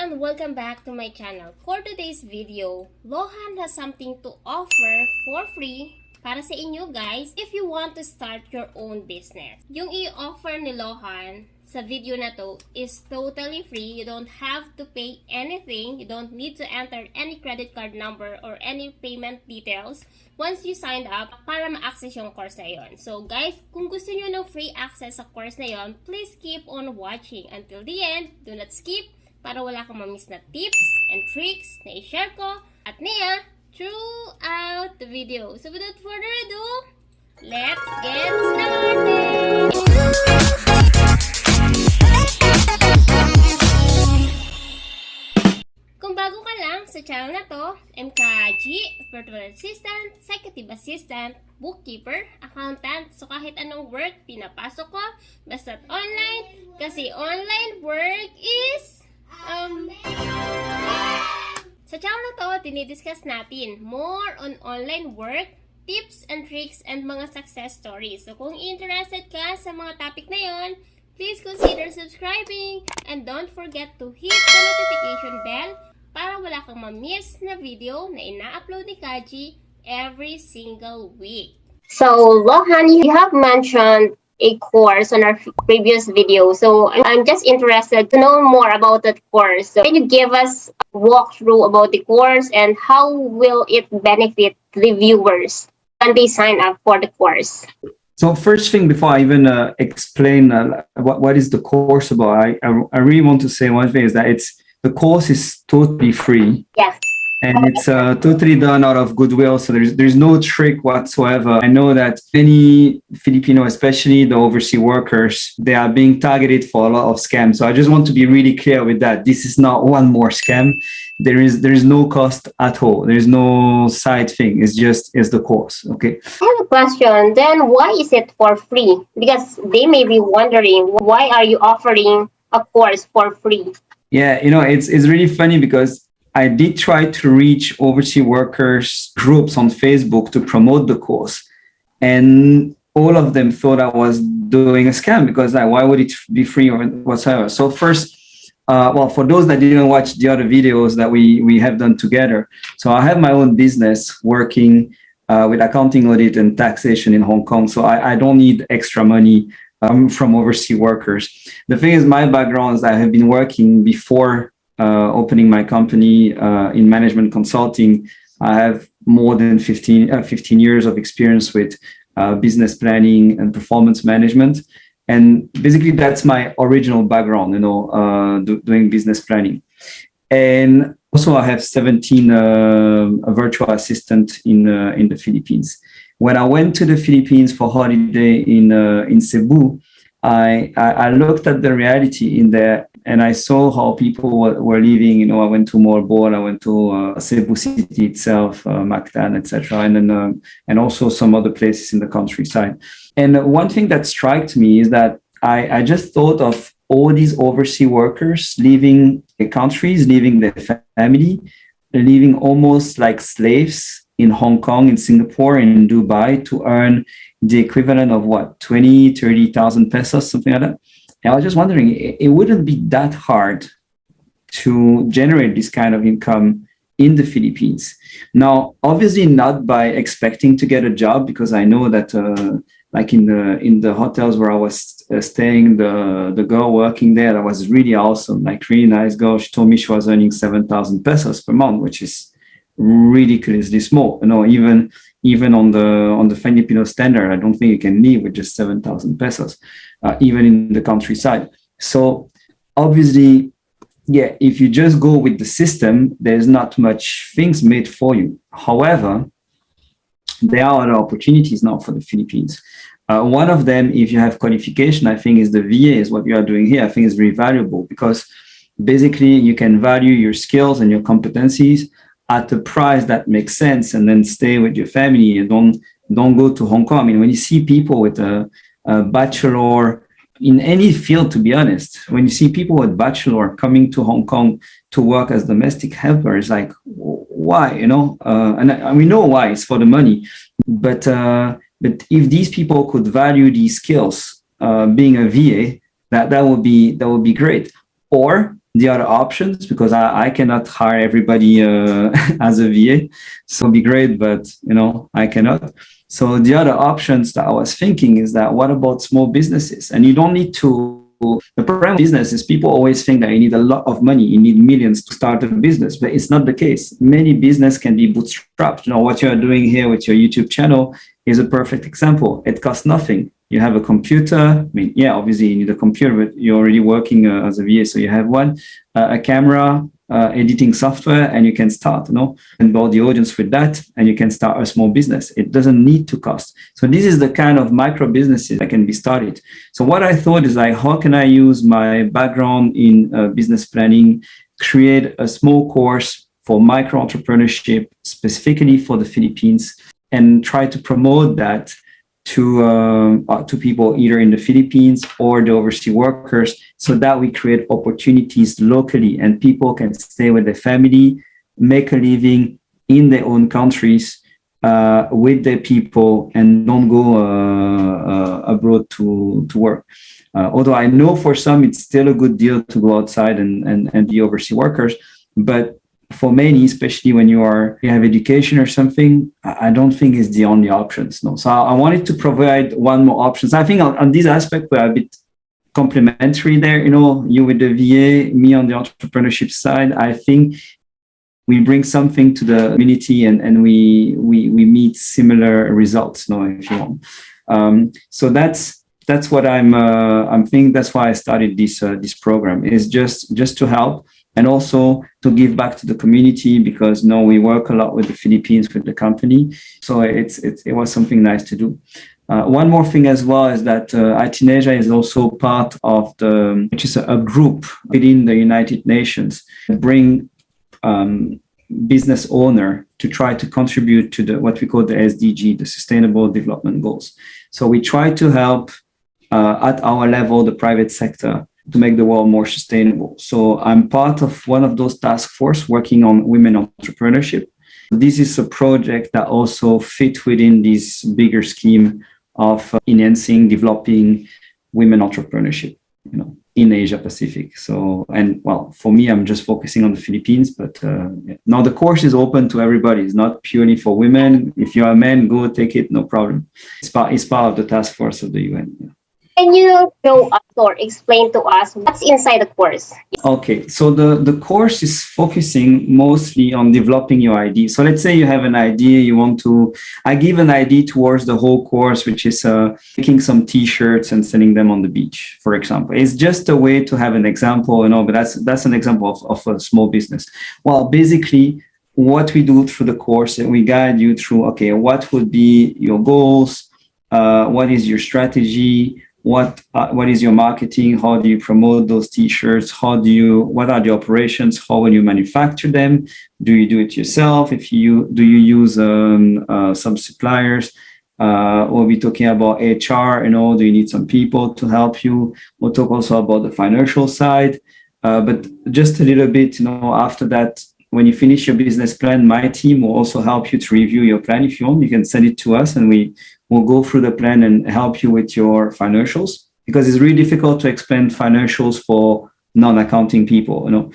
everyone! Welcome back to my channel. For today's video, Lohan has something to offer for free para sa inyo guys if you want to start your own business. Yung i-offer ni Lohan sa video na to is totally free. You don't have to pay anything. You don't need to enter any credit card number or any payment details once you signed up para ma-access yung course na yon. So guys, kung gusto nyo ng free access sa course na yon, please keep on watching until the end. Do not skip para wala kang ma-miss na tips and tricks na i-share ko at Nia throughout the video. So without further ado, let's get started! Kung bago ka lang sa channel na to, I'm Kajea, virtual assistant, executive assistant, bookkeeper, accountant, so kahit anong work pinapasok ko, basta't online, kasi online work is sa channel na to, dinidiscuss natin more on online work, tips and tricks, and mga success stories. So kung interested ka sa mga topic na yon, please consider subscribing and don't forget to hit the notification bell para wala kang ma-miss na video na ina-upload ni Kaji every single week. So, Lohan, you have mentioned a course on our previous video. So, I'm just interested to know more about that course. So, can you give us a walkthrough about the course and how will it benefit the viewers when they sign up for the course? So first thing, before I even explain what is the course about, I really want to say one thing is that the course is totally free. Yeah. And it's totally done out of goodwill. So there's no trick whatsoever. I know that many Filipino, especially the overseas workers, they are being targeted for a lot of scams. So I just want to be really clear with that. This is not one more scam. There is no cost at all. There's no side thing. It's the course. Okay. I have a question. Then why is it for free? Because they may be wondering, why are you offering a course for free? Yeah, it's really funny because I did try to reach overseas workers groups on Facebook to promote the course. And all of them thought I was doing a scam because why would it be free or whatsoever? So first, for those that didn't watch the other videos that we have done together. So I have my own business working with accounting, audit, and taxation in Hong Kong. So I don't need extra money from overseas workers. The thing is, my background is I have been working before opening my company in management consulting. I have more than 15 years of experience with business planning and performance management. And basically, that's my original background, doing business planning. And also, I have 17 a virtual assistant in the Philippines. When I went to the Philippines for holiday in Cebu, I looked at the reality in there and I saw how people were living. I went to Malbo, I went to Cebu City itself, Mactan, etc., and then and also some other places in the countryside. And one thing that struck me is that I just thought of all these overseas workers leaving their countries, leaving their family, living almost like slaves in Hong Kong, in Singapore, in Dubai to earn the equivalent of 20,000-30,000 pesos, something like that. And I was just wondering, it wouldn't be that hard to generate this kind of income in the Philippines. Now, obviously not by expecting to get a job, because I know that like in the hotels where I was staying, the girl working there, that was really awesome, like really nice girl. She told me she was earning 7,000 pesos per month, which is ridiculously small. Even on the Filipino standard, I don't think you can live with just 7,000 pesos, even in the countryside. So obviously, yeah, if you just go with the system, there's not much things made for you. However, there are other opportunities now for the Philippines. One of them, if you have qualification, I think is the VA, is what you are doing here. I think is very valuable because basically you can value your skills and your competencies at a price that makes sense, and then stay with your family and don't go to Hong Kong. I mean, when you see people with a bachelor in any field, to be honest, when you see people with bachelor coming to Hong Kong to work as domestic helpers, like why, and we know why, it's for the money. But if these people could value these skills, being a VA, that would be great. Or the other options, because I cannot hire everybody as a VA. So it'd be great, but I cannot. So the other options that I was thinking is that what about small businesses? And you don't need to. The problem with business is people always think that you need a lot of money, you need millions to start a business, but it's not the case. Many business can be bootstrapped. What you are doing here with your YouTube channel is a perfect example. It costs nothing. You have a computer. I mean, yeah, obviously you need a computer, but you're already working as a VA, so you have one, a camera, editing software, and you can start, and build the audience with that, and you can start a small business. It doesn't need to cost. So this is the kind of micro businesses that can be started. So what I thought is like, how can I use my background in business planning, create a small course for micro-entrepreneurship, specifically for the Philippines, and try to promote that to people either in the Philippines or the overseas workers, so that we create opportunities locally and people can stay with their family, make a living in their own countries with their people, and don't go abroad to work. Although I know for some it's still a good deal to go outside and be overseas workers, but for many, especially when you have education or something, I don't think it's the only options. No, so I wanted to provide one more options. I think on this aspect we're a bit complementary there. You with the VA, me on the entrepreneurship side. I think we bring something to the community, and we meet similar results. If you want. So that's what I'm thinking. That's why I started this program. Is just to help. And also to give back to the community, because we work a lot with the Philippines, with the company. So it was something nice to do. One more thing as well is that Asia is also part of which is a group within the United Nations, bring business owner to try to contribute to what we call the SDG, the Sustainable Development Goals. So we try to help at our level, the private sector, to make the world more sustainable. So I'm part of one of those task force working on women entrepreneurship. This is a project that also fit within this bigger scheme of enhancing, developing women entrepreneurship, in Asia Pacific. So, for me, I'm just focusing on the Philippines, but now the course is open to everybody. It's not purely for women. If you're a man, go take it, no problem. It's part of the task force of the UN. Yeah. Can you show us or explain to us what's inside the course? Okay, so the course is focusing mostly on developing your idea. So let's say you have an idea, I give an idea towards the whole course, which is making some t-shirts and selling them on the beach, for example. It's just a way to have an example, but that's an example of a small business. Well, basically, what we do through the course, we guide you through, okay, what would be your goals? What is your strategy? What is your marketing? How do you promote those t-shirts? What are the operations? How will you manufacture them? Do you do it yourself? Do you use some suppliers? We'll be talking about HR, do you need some people to help you? We'll talk also about the financial side. But just a little bit, after that, when you finish your business plan, my team will also help you to review your plan. If you want, you can send it to us and we'll go through the plan and help you with your financials, because it's really difficult to explain financials for non-accounting people.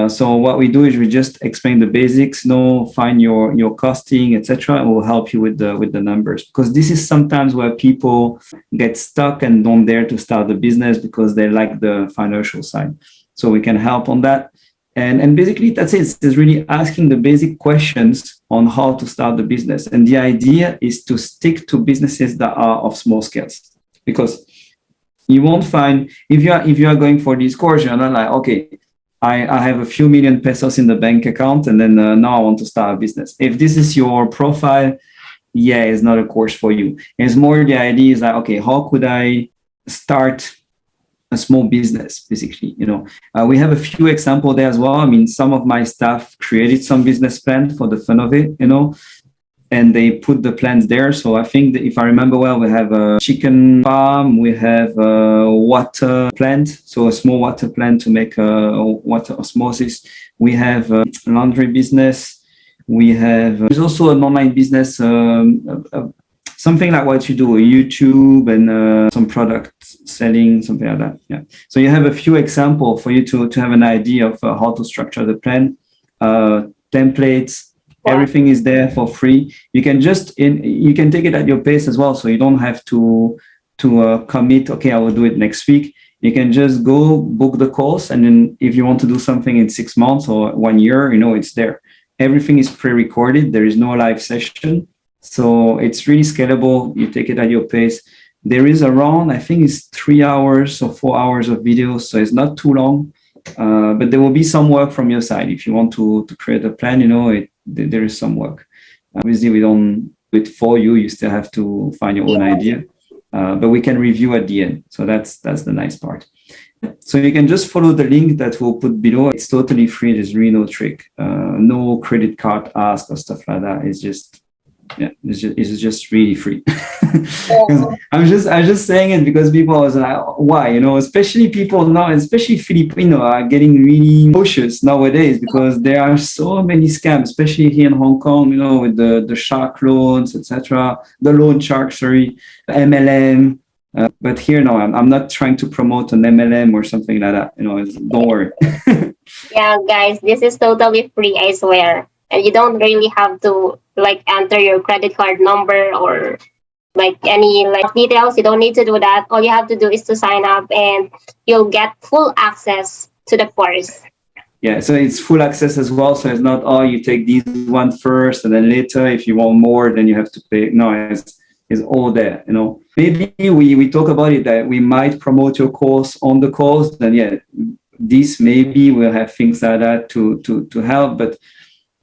So what we do is we just explain the basics, find your costing, etc., and we'll help you with the numbers, because this is sometimes where people get stuck and don't dare to start the business because they lack the financial side. So we can help on that. And basically, that's it. It's really asking the basic questions on how to start the business. And the idea is to stick to businesses that are of small scales, because you won't find, if you are going for this course, you're not like, okay, I have a few million pesos in the bank account, and then now I want to start a business. If this is your profile, it's not a course for you. It's more the idea is like, okay, how could I start a small business, basically? We have a few examples there as well. I mean, some of my staff created some business plan for the fun of it, and they put the plans there. So I think that if I remember well, we have a chicken farm, we have a water plant, so a small water plant to make water osmosis. We have a laundry business. There's also an online business, something like what you do, YouTube and some product selling, something like that. Yeah. So you have a few examples for you to have an idea of how to structure the plan. Templates, everything is there for free. You can you can take it at your pace as well. So you don't have to commit, okay, I will do it next week. You can just go book the course. And then if you want to do something in 6 months or 1 year, it's there. Everything is pre-recorded. There is no live session. So it's really scalable. You take it at your pace. There is around, I think it's 3 hours or 4 hours of videos. So it's not too long, but there will be some work from your side. If you want to create a plan, there is some work. Obviously, we don't do it for you. You still have to find your own idea, but we can review at the end. So that's the nice part. So you can just follow the link that we'll put below. It's totally free. There's really no trick, no credit card ask or stuff like that. It's just really free. I'm just saying it because people are like, why? Especially people now, especially Filipino, are getting really cautious nowadays because there are so many scams, especially here in Hong Kong, with the shark loans, etc. The loan shark, MLM. But here, no, I'm not trying to promote an MLM or something like that. Don't worry. Yeah, guys, this is totally free, I swear. And you don't really have to enter your credit card number or any details. You don't need to do that. All you have to do is to sign up and you'll get full access to the course. Yeah, so it's full access as well. So it's not, you take these one first and then later if you want more, then you have to pay. No, it's all there. Maybe we talk about it that we might promote your course on the course. Then this maybe we'll have things like that to help, but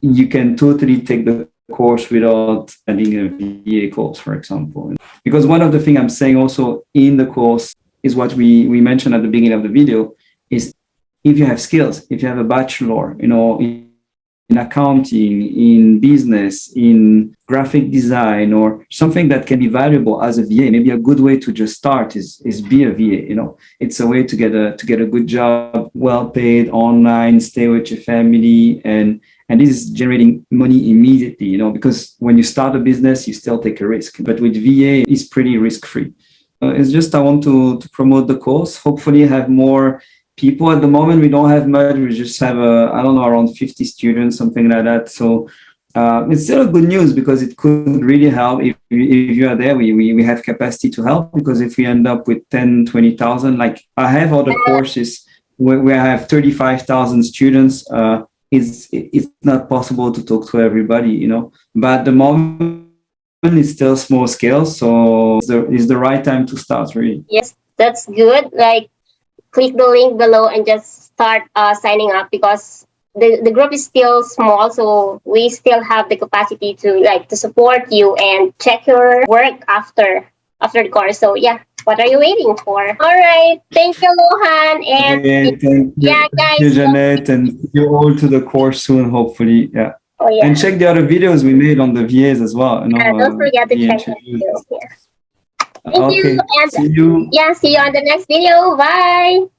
you can totally take the course without adding a VA course, for example. Because one of the things I'm saying also in the course is what we mentioned at the beginning of the video is if you have skills, if you have a bachelor, in accounting, in business, in graphic design, or something that can be valuable as a VA, maybe a good way to just start is be a VA. It's a way to get a good job, well paid, online, stay with your family, and this is generating money immediately. Because when you start a business, you still take a risk, but with VA, it's pretty risk free. It's just I want to promote the course. Hopefully, have more people. At the moment, we don't have much. We just have around 50 students, something like that. So it's still good news because it could really help if you are there. We have capacity to help, because if we end up with 10, 20,000, like I have other courses where I have 35,000 students, it's not possible to talk to everybody, but at the moment it's still small scale. So it's the right time to start, really. Yes, that's good. Click the link below and just start signing up, because the group is still small, so we still have the capacity to support you and check your work after the course. So what are you waiting for? All right, thank you, Lohan, and thank you, guys, thank you, Jeanette, and you all to the course soon, hopefully. Yeah. Oh, yeah. And check the other videos we made on the VAs as well. Don't forget to check the videos. Thank you, and see you. see you on the next video. Bye.